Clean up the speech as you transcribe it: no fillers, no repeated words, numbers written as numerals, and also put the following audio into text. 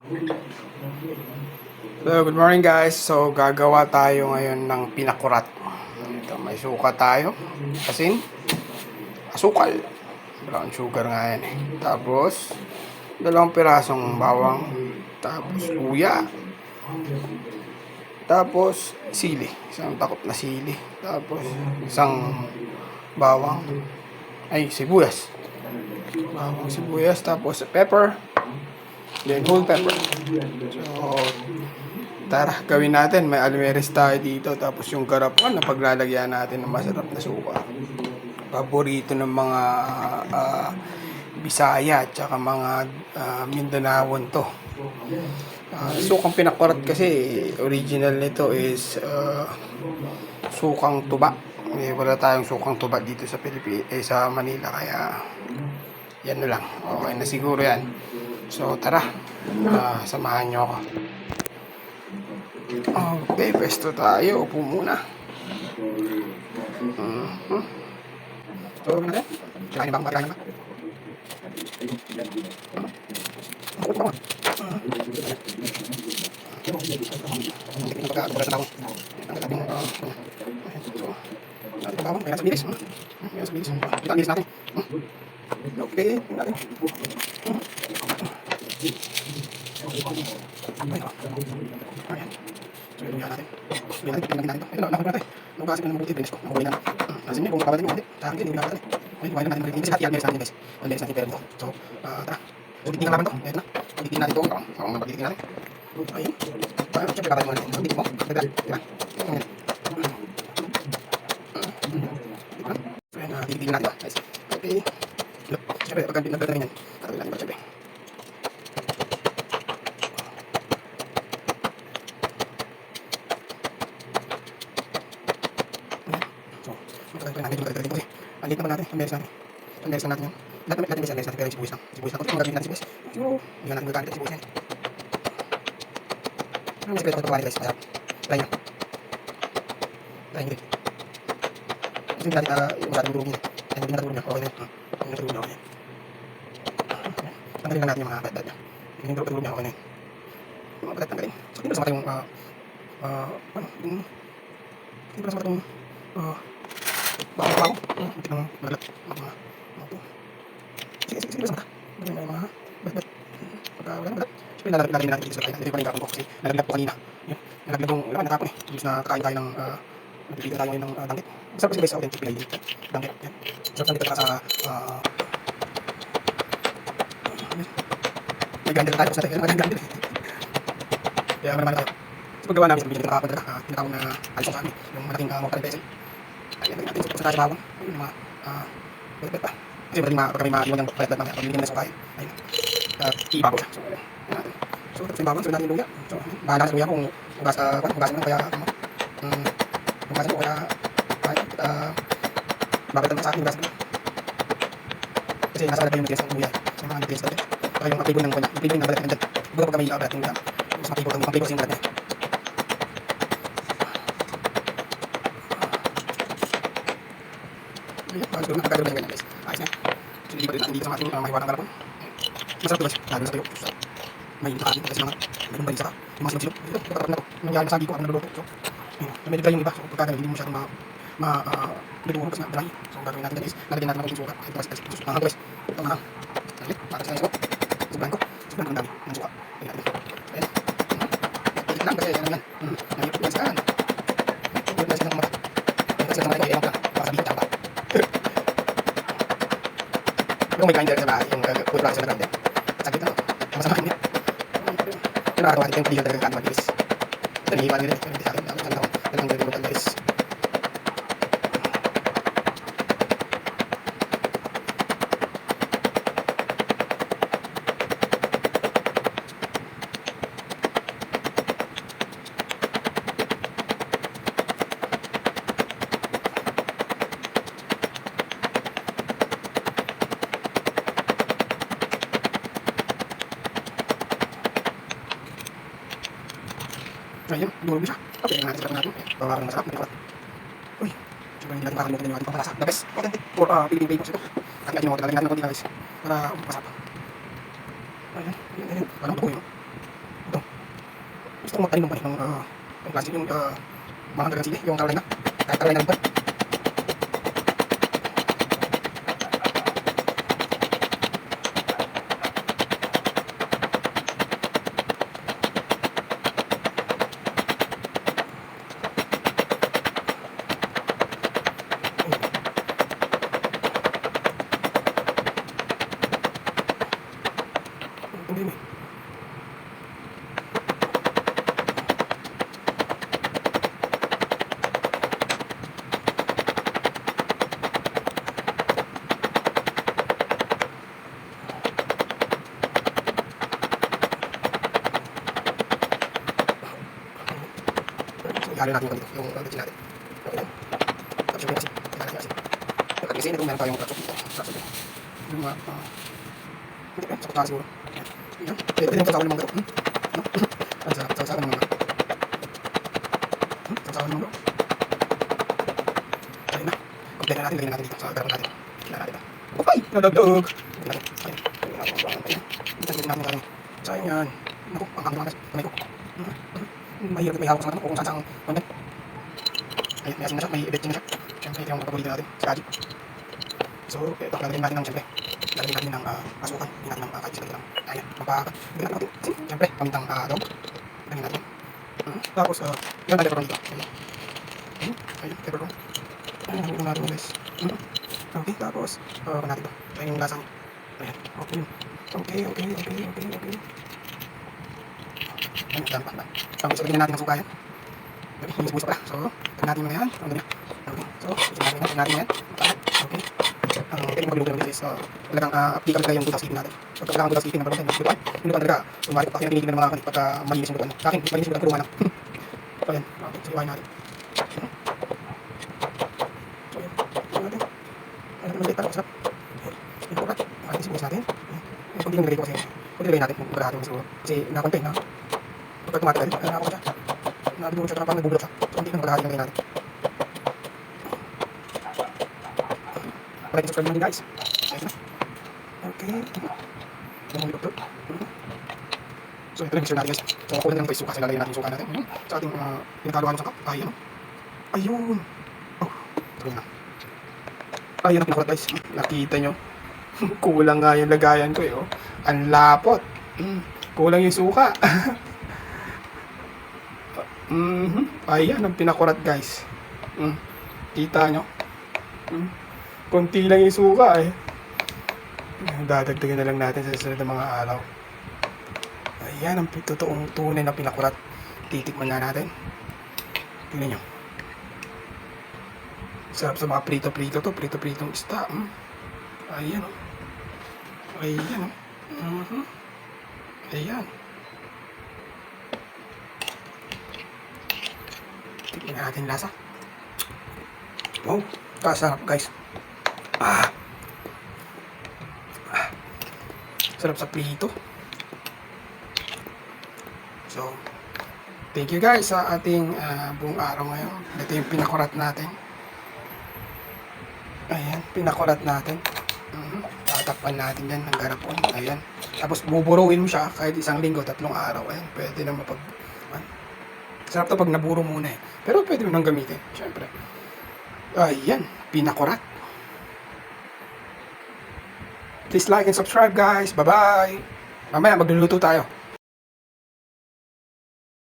So, good morning guys. So, gagawa tayo ngayon ng pinakurat. Ito, may suka tayo. Asin, asukal. Brown sugar nga yan eh. Tapos, 2 pirasong bawang. Tapos, luya. Tapos, sili. Isang takop na sili. Tapos, isang bawang. Ay, sibuyas. Bawang, sibuyas. Tapos, pepper. Then, whole pepper. So, tara, gawin natin. May almeres tayo dito. Tapos yung garapan na paglalagyan natin ng masarap na suka. Paborito ng mga Bisaya at saka mga Mindanaon to. Sukang pinakurat kasi original nito is sukang tuba. Wala tayong sukang tuba dito sa sa Manila, kaya yan na lang. Okay na siguro yan. So tara, samahan nyo ako. Okay, pwesto tayo. Upo muna. So, natin. Kailangan ba? Kailangan ba? Okay, ayan. So, yung natin. Tingnan natin ito. Ito, nakapag natin. Nakukasin ko ng mabuti. Binis ko. Nakukulay na. Nasin niya kung makabatin mo. Hindi. Sa akin din, hindi nakapatan eh. Ay, kumain natin mabuti. Kasi hati almeres natin guys. Almeres natin pero ito. So, tara. Ulitin naman ito. Ito na. Ulitin natin ito. Ako nga pag-ulitin natin. Ayun. Siyempre, kapatin mo natin. Ulitin mo. Diba? Diba? Ayan. So, ayan. Ulitin natin ito. Guys. Okay. Siyempre, pagka nagdadaling yan. Tatawin natin ito. Siyempre. Alit naman natin, almeres natin. Almeres natin yan. Lahat natin may almeres natin, pero yung sibuyas lang. Sibuyas lang. Kung magagamit natin sibuyas, siguro, hindi natin magagamit ang sibuyas yan. Pero may sikreto ko ito guys, masarap. Try nyo. Try nyo din. Kasi hindi natin masyadong durugin. Kaya hindi natulog nyo, okay na yun. Hindi natulog nyo, okay na yun. Tanggalin lang natin yung mga bad-bad nyo. Hindi natulog nyo, okay na yun. Yung mga bad tanggalin. So, hindi pa sa mata yung, hindi pa sa mata yung, bago. Hindi nang malat. Sige, basta mata. Hindi na yung mga bat-bat. Pagka wala na balat. Siyempre, lalagyan natin dito sa kain. Hindi ko nagkakon ko kasi nalaglag ko kanina. Yun. Nalaglag kong laman nakapon eh. Imbis na kakain tayo ng nagpipigil tayo ngayon ng danggit. Masarap kasi guys sa authentic Pilay dito. Danggit. Yan. Masarap danggit at sa may grinder tayo kasi natin. May grinder. Kaya naman tayo. Sa paggawa namin sa bibigyan dito nakapon tinatawag na alis sa amin. Yung malaking mortal pencil. Ayan, lagyan natin sa tayo sa bawang. Ayun, mga bet pa. Kasi madaling pagka may maiwan yung bet mamaya. Pag nilagyan na sa bahay. Ayun. Iibabaw siya. So, ayan natin. So, tapos yung bawang. So, natin yung luya. So, bahala sa luya kung hugasan mo kaya hugasan mo kaya babalitan mo sa akin hugasan mo. Kasi nasa alagay yung nutrients ng luya. So, mga nutrients natin. Kaya yung apibon ng luya. Yung apibon ng balat natin dyan. Buka pagka may balat yung luya. Mas mapibon kasi yung balat niya. Siguro nakagagawin na ganyan guys. Ayos na. So, hindi pa rin natin dito sa ating mahiwagang garapon. Masarap ito guys. Lalo na sa tayo. May nakain kasi mga ganun balisa ka. Yung mga silog-silog. Ito, pagkatapos na ito. Nangyari sa ko ako naluluto. So, ayun. Medyo dry yung iba. So, pagkagawin, hindi mo masyadong pinagurog kasi dry. So, gagawin natin guys. Lalagyan natin ng konting suka. Ito guys. Mahal guys. Ito mahal. Alit. Para sa suka. Sobrang ko. Sobrang ang dami ng suka. Ayun natin. Ayun. Alit lang kasi ano yan. Nahirap guys yan. Nahirap guys yan ng mata. Nahirap guys yan ng mata. Ewan ko lang. Baka sabihin tama. Kung may grinder sa bahay, yung food processor na grinder, saglit lang. Masama yun. Yung nakakatawa dito yung pilihan talaga kagawa guys. Ito nahihiwa nila. Hindi sa akin. Talagang gagawin guys. Ayun, dumulog siya. Okay, natin sa natin. Bawa ng masarap. Uy, sobrang hindi natin makakalimutan yung ating pampalasa. The best, authentic for Philippine Bakers ito. At natin natin ng konti guys. Para masarap. Ayun. Walang tukoy. Gusto kong magtanim ng panin ng klase yung mahal talagang sili, yung Carolina. Kahit Carolina rin pa. Hindi eh. Ihalo natin yung ganito, yung kitchen natin. Okay lang. Tapos yung kasi, kailangan niya kasi. Yung kasi na kung meron tayong ratso dito. Ratso dito. Yung mga, hindi pa, sakot na siguro. Yan. Yan. Pwede yung sasawan ng mga garo. Ano? Ang sarap, sasawan ng mga garo. Sasawan ng mga garo. Ayun na. Kompleto natin, lagyan natin dito sa garo natin. Kailangan natin. Ay! Nadagdag! Lagyan natin. Ayun. Ayun. Dito natin natin. Sayang yan. Naku, ang hanggang kamay ko. Mahirap may hawak sa mata mo kung saan konten. Ayun, may asin na siya, may editing na siya. Siyempre, ito yung paborito natin, si Kaji. So, ito, lalagyan natin ng, siyempre, lalagyan natin ng asukan. Lalagyan natin ng kahit isa lang. Ayan, lalagyan natin natin. Siyempre, pamintang dog. Lalagyan natin. Tapos, yan tayo pepperoni dito. Ayun, pepperoni. Ayun, lalagyan natin guys. Okay, tapos, natin ito. Ayun yung lasa niya. Ayan, okay. Okay. Ayun, dami pa. Okay, so lagyan natin ng suka yan. Okay, yung busa pala. So, lagyan natin mo na yan. Ang dami. Okay, so, lagyan natin yan. Okay. Ang pwede magluto ng is, talagang applicable tayo yung good housekeeping natin. Pagka kailangan good housekeeping, naman yung lutuan. Yung lutuan talaga, sumari pa kaya tinitignan ng mga kanit pagka malinis yung lutuan. Sa akin, malinis yung lutuan, puro manang. So, ayan. Okay, so iwain natin. So, ayan. Iwain natin. Ayan natin maliit para masarap. Ayan, kurat. Okay, sibuyas natin. Ayan, kung di nilagay ko kasi, kung nilagay natin, kung bagahati mo siguro. Kasi nakontain na. Pagka tumatagal, ako siya. Nabigyan ko siya parang nagbubulot siya. So, hindi ko nagkakahati ng natin. Like and subscribe naman guys. Ayos na. Okay. Yung mga doktor. So, ito lang yung natin guys. So, kuha na lang tayo suka. Kasi lalagyan natin yung suka natin. Sa ating pinakaluan sa cup. Ayan. Ayun. Oh, sabi na. Ayan ang pinakulat guys. Nakita nyo. Kulang nga yung lagayan ko eh. Oh. Ang lapot. Kulang yung suka. Ayan ang pinakurat guys. Kita nyo. Konti lang yung suka eh. Dadagdagan na lang natin sa susunod ng mga araw. Ayan ang totoong tunay na pinakurat. Titikman na natin. Tingnan nyo. Sarap sa mga prito-prito to. Prito-pritong isda. Ayan o. Ayan o. Ayan. Tingnan natin lasa. Wow. Kasarap guys. Sarap sa prito. So, thank you guys sa ating buong araw ngayon. Ito yung pinakurat natin. Ayan, pinakurat natin. Tatakpan natin yan ng garapon. Ayan. Tapos buburuin mo siya kahit isang linggo, 3 araw. Ayan, pwede na mapag... Sarap to pag naburo muna eh. Pero pwede mo nang gamitin, syempre. Ayan, pinakurat. Please like and subscribe guys. Bye-bye. Mamaya magluluto tayo.